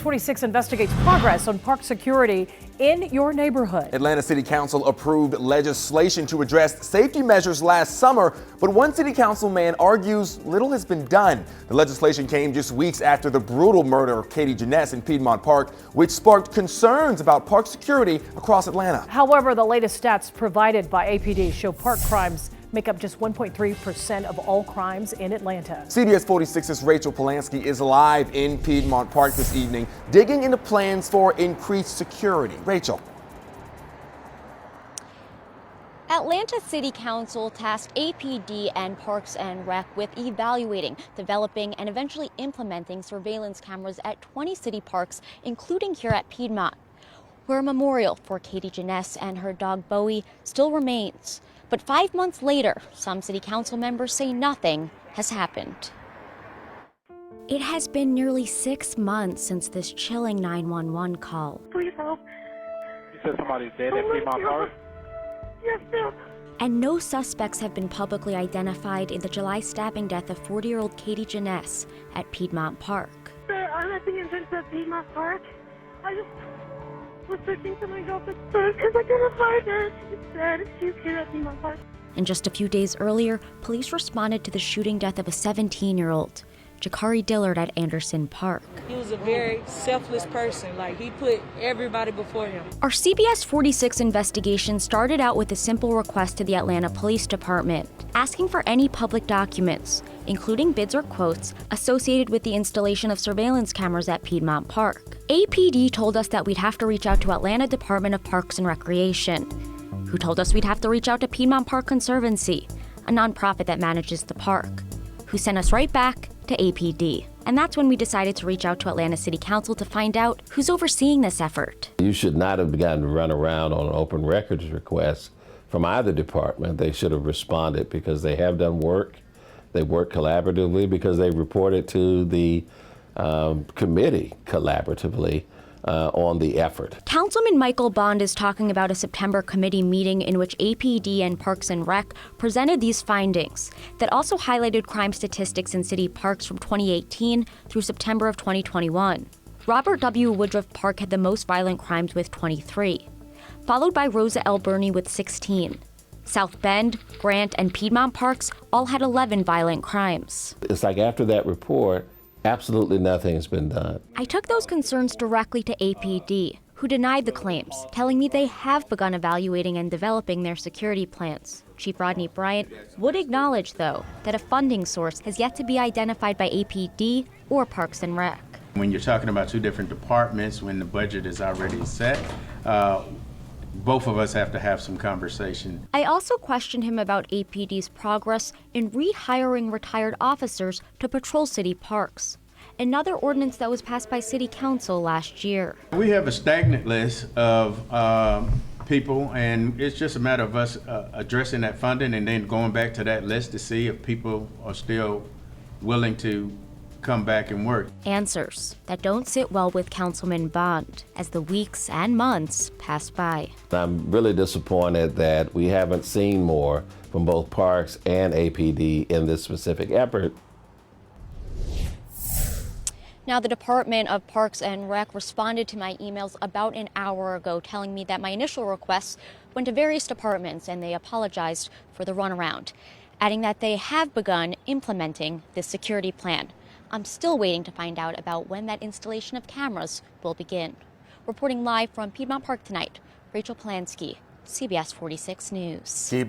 46 investigates progress on park security in your neighborhood. Atlanta City Council approved legislation to address safety measures last summer, but one city councilman argues little has been done. The legislation came just weeks after the brutal murder of Katie Jeunesse in Piedmont Park, which sparked concerns about park security across Atlanta. However, the latest stats provided by APD show park crimes make up just 1.3% of all crimes in Atlanta. CBS 46's Rachel Polanski is live in Piedmont Park this evening, digging into plans for increased security. Rachel. Atlanta City Council tasked APD and Parks and Rec with evaluating, developing, and eventually implementing surveillance cameras at 20 city parks, including here at Piedmont, where a memorial for Katie Jeunesse and her dog Bowie still remains. But 5 months later, some city council members say nothing has happened. It has been nearly 6 months since this chilling 911 call. Please help. You said somebody's dead at Piedmont Park? Yes, ma'am. And no suspects have been publicly identified in the July stabbing death of 40-year-old Katie Jeunesse at Piedmont Park. Sir, I'm at the entrance of Piedmont Park. I just was searching for my girlfriend because I couldn't find her. She's dead. She's here at Piedmont Park. And just a few days earlier, police responded to the shooting death of a 17-year-old, Jakari Dillard at Anderson Park. He was a very selfless person. Like, he put everybody before him. Our CBS 46 investigation started out with a simple request to the Atlanta Police Department, asking for any public documents, including bids or quotes, associated with the installation of surveillance cameras at Piedmont Park. APD told us that we'd have to reach out to Atlanta Department of Parks and Recreation, who told us we'd have to reach out to Piedmont Park Conservancy, a nonprofit that manages the park, who sent us right back to APD. And that's when we decided to reach out to Atlanta City Council to find out who's overseeing this effort. You should not have begun to run around on an open records request from either department. They should have responded because they have done work. They work collaboratively because they reported to the committee collaboratively on the effort. Councilman Michael Bond is talking about a September committee meeting in which APD and Parks and Rec presented these findings that also highlighted crime statistics in city parks from 2018 through September of 2021. Robert W. Woodruff Park had the most violent crimes with 23, followed by Rosa L. Birney with 16. South Bend, Grant, and Piedmont Parks all had 11 violent crimes. It's like after that report, absolutely nothing has been done. I took those concerns directly to APD, who denied the claims, telling me they have begun evaluating and developing their security plans. Chief Rodney Bryant would acknowledge, though, that a funding source has yet to be identified by APD or Parks and Rec. When you're talking about two different departments, when the budget is already set, both of us have to have some conversation. I also questioned him about APD's progress in rehiring retired officers to patrol city parks, another ordinance that was passed by City Council last year. We have a stagnant list of people, and it's just a matter of us addressing that funding and then going back to that list to see if people are still willing to come back and work. Answers that don't sit well with Councilman Bond as the weeks and months pass by. I'm really disappointed that we haven't seen more from both Parks and APD in this specific effort. Now, the Department of Parks and Rec responded to my emails about an hour ago, telling me that my initial requests went to various departments and they apologized for the runaround, adding that they have begun implementing this security plan. I'm still waiting to find out about when that installation of cameras will begin. Reporting live from Piedmont Park tonight, Rachel Polanski, CBS 46 News.